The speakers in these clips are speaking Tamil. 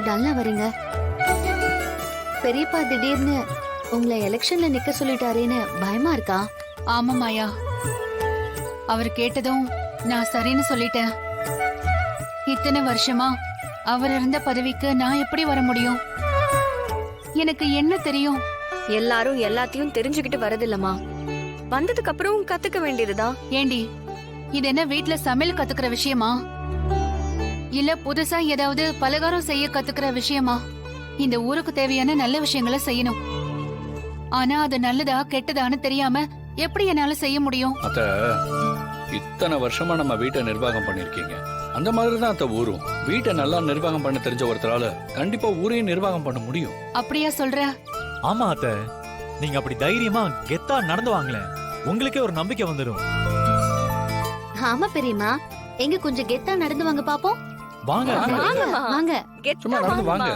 டல்லா வரீங்க? பெரியப்பா திடீர்னு உங்களை எலெக்ஷன்ல நிக்க சொல்லிட்டாரேன்னு பயமா இருக்கா? ஆமா மாயா, அவர் கேட்டதும் நான் சரின்னு சொல்லிட்டேன். இத்தனை வருஷமா அவர் இருந்த பதவிக்கு நான் எப்படி வர முடியும்? எனக்கு என்ன தெரியும்? எல்லாரும் எல்லாத்தையும் தெரிஞ்சுக்கிட்டு வரதில்லமா, வந்ததுக்கு அப்புறம் கத்துக்க வேண்டியதுதான். ஏண்டி, இது என்ன வீட்ல சமையல் கத்துக்கிற விஷயமா? இல்ல புதுசா ஏதாவது பலகாரம் செய்ய கத்துக்கிற விஷயமா? இந்த ஊருக்கு தேவையான நல்ல விஷயங்களை செய்யணும். ஆனா அது நல்லதா கெட்டதான்னு தெரியாம எப்படி என்னால செய்ய முடியும்? அத்த, இத்தனை வருஷமா நம்ம வீட்டை நிர்வாகம் பண்ணிருக்கீங்க. அந்த மாதிரிதான் அத்த ஊரும். வீட்டை நல்லா நிர்வாகம் பண்ண தெரிஞ்ச ஒருத்தரால கண்டிப்பா ஊரையும் நிர்வாகம் பண்ண முடியும். அப்படியா சொல்ற? ஆமா அத்த, நீங்க அப்படி தைரியமா கெத்தா நடந்து வாங்களேன், உங்களுக்கே ஒரு நம்பிக்கை வந்துடும். ஆமா பெரியம்மா, எங்க கொஞ்சம் கெத்தா நடந்து வாங்க பாப்போம். வாங்க வாங்கம்மா. வாங்க. சும்மா நடந்து வாங்க.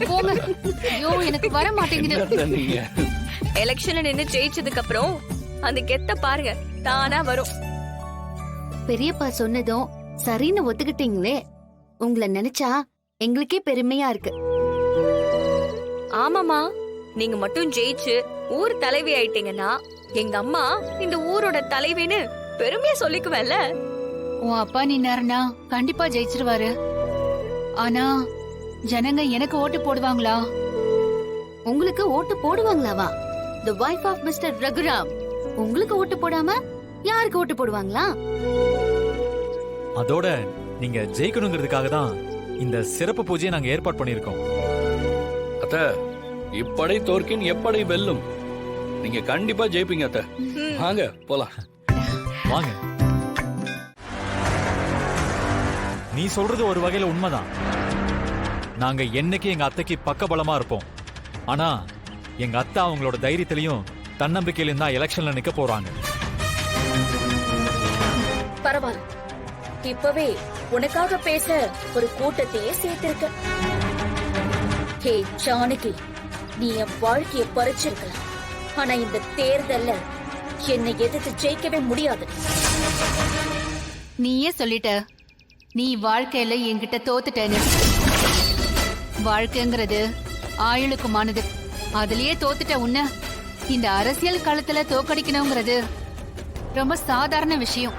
போங்க. ஐயோ, எனக்கு வர மாட்டேங்குது. என்னத்த நீங்க? எலெக்ஷன்ல நின்னு ஜெயிச்சதுக்கு அப்புறம் அந்த கெத்த பாருங்க தானா வரும். பெரியப்பா சொன்னதும் சரின்னு ஒத்துக்கிட்டீங்களே, உங்களை நினைச்சா எங்களுக்கே பெருமையா இருக்கு. ஆமாமா, நீங்க மட்டும் ஜெயிச்சு ஊர் தலைவி ஆயிட்டீங்கன்னா எங்க அம்மா இந்த ஊரோட தலைவின்னு பெருமையா சொல்லிக்குவேன்ல. உன் அப்பா நின்னாருன்னா கண்டிப்பா ஜெயிச்சிருவாரு. ஆனா ஜனங்க எனக்கு ஓட்டு போடுவாங்களா? உங்களுக்கு ஓட்டு போடுவாங்களாவா? The wife of Mr. Raghuram உங்களுக்கு ஓட்டு போடாம யாருக்கு ஓட்டு போடுவாங்களா? அதோட நீங்க ஜெயிக்கணுங்கிறதுக்காக தான் இந்த சிறப்பு பூஜையை நாங்க ஏற்பாடு பண்ணிருக்கோம். அத்த, இப்படை தோற்கின் எப்படை வெல்லும். நீங்க கண்டிப்பா ஜெயிப்பீங்க அத்த. வாங்க போலாம். வாங்க. நீ சொல்றது ஒரு வகையில உண்மைதான். நாங்க என்னைக்கு எங்க அத்தைக்கு பக்கபலமா இருப்போம். ஆனா எங்க அத்தை அவங்களோட தைரியத்திலையும் தன்னம்பிக்கையிலும் தான் எலெக்ஷன்ல நிக்க போறாங்க. பரவாயில்ல, இப்பவே உனக்காக பேச ஒரு கூட்டத்தையே சேர்த்திருக்க. ஹே ஜானகி, நீ என் வாழ்க்கைய பறிச்சிருக்கலாம், ஆனா இந்த தேர்தல்ல என்னை எதிர்த்து ஜெயிக்கவே முடியாது. நீயே சொல்லிட்ட, நீ வாழ்க்கையில என்கிட்ட தோத்துட்டேன்னு. வாழ்க்கைங்கிறது ஆயுளுக்குமானது. அதுலயே தோத்துட்ட உன்ன இந்த அரசியல் களத்துல தோக்கடிக்கணுங்கிறது ரொம்ப சாதாரண விஷயம்.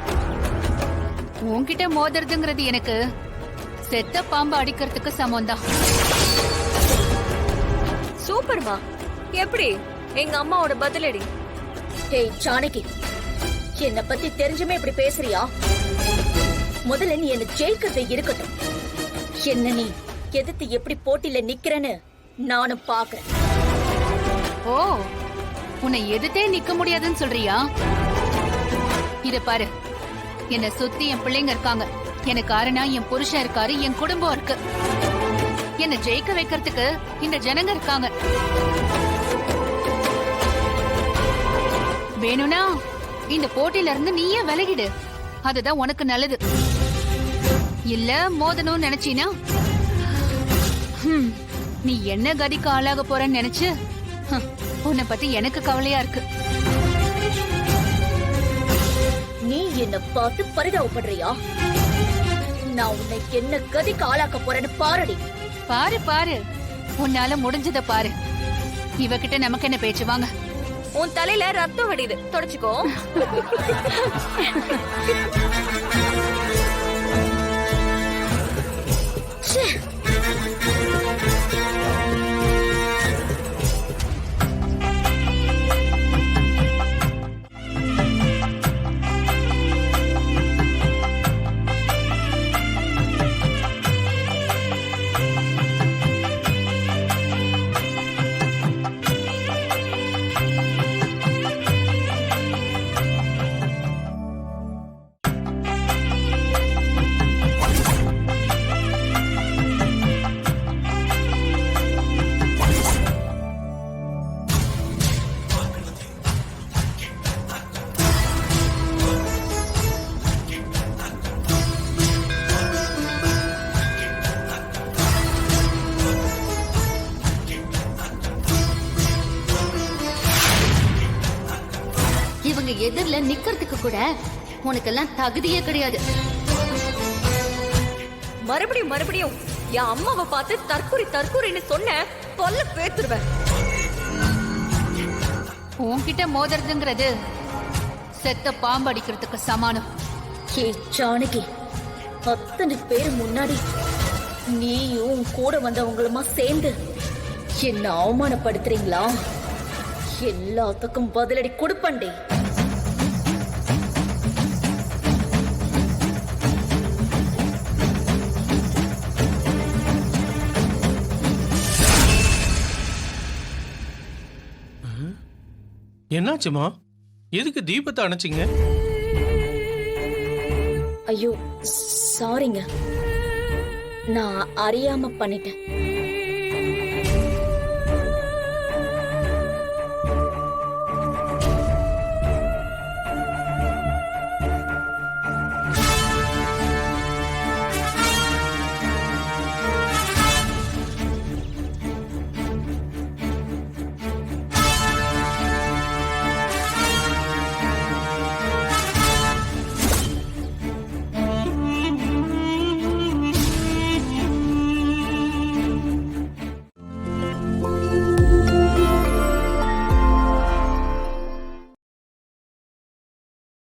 உன்கிட்ட மோதுறதுங்கிறது எனக்கு செத்த பாம்பு அடிக்கிறதுக்கு சமம்தான். சூப்பர்மா. எப்படி எங்க அம்மாவோட பதிலடி? ஹே ஜானகி, என்னை பத்தி தெரிஞ்சுமே இப்படி பேசுறியா? முதல்ல நீ என்ன ஜெயிக்கிறதை இருக்கட்டும், என்ன நீ எதிர்த்து எப்படி போட்டியில நிக்கிறேன்னு நானும் பாக்குறேன். ஓ, உன்னை எதிர்த்தே நிக்க முடியாதுன்னு சொல்றியா? இத பாரு, என்ன சுத்தி என் பிள்ளைங்க இருக்காங்க, எனக்கு காரணா என் புருஷன் இருக்காரு, என் குடும்பம் இருக்கு. என்ன ஜெயிக்க வைக்கிறதுக்கு இந்த ஜனங்க இருக்காங்க. வேணும்னா இந்த போட்டியில இருந்து நீயே விலகிடு, அதுதான் உனக்கு நல்லது. இல்ல மோதணும்னு நினைச்சீனா நீ என்ன கதிக்கு ஆளாக போறன்னு நினைச்சு உன்னை பத்தி எனக்கு கவலையா இருக்கு. நீ என்ன பார்த்து பரிதாபப்படுறியா? நான் உன்னை என்ன கதிக்கு ஆளாக்க போறேன்னு பாருடி. பாரு பாரு, உன்னால முடிஞ்சத பாரு. இவகிட்ட நமக்கு என்ன பேச்சு? வாங்க. உன் தலையில ரத்தம் வடியுது, தொடச்சுக்கோ. எதிரில நிக்கிறதுக்கு கூட உனக்கெல்லாம் தகுதியே கிடையாது. மறுபடியும் என் அம்மாவை பார்த்து தற்கொலைன்னு சொன்ன தொல்ல பேத்துருவேன். உன்கிட்ட மோதுறதுங்கிறது செத்த பாம்பு அடிக்கிறதுக்கு சமானம். ஏ ஜானகி, அத்தனை பேர் முன்னாடி நீயும் கூட வந்தவங்களுமா சேர்ந்து என்ன அவமானப்படுத்துறீங்களா? எல்லாத்துக்கும் பதிலடி கொடுப்பண்டே. என்னாச்சுமா? எதுக்கு தீபத்தை அணைச்சிங்க? ஐயோ சாரிங்க, நான் அறியாம பண்ணிட்டேன்.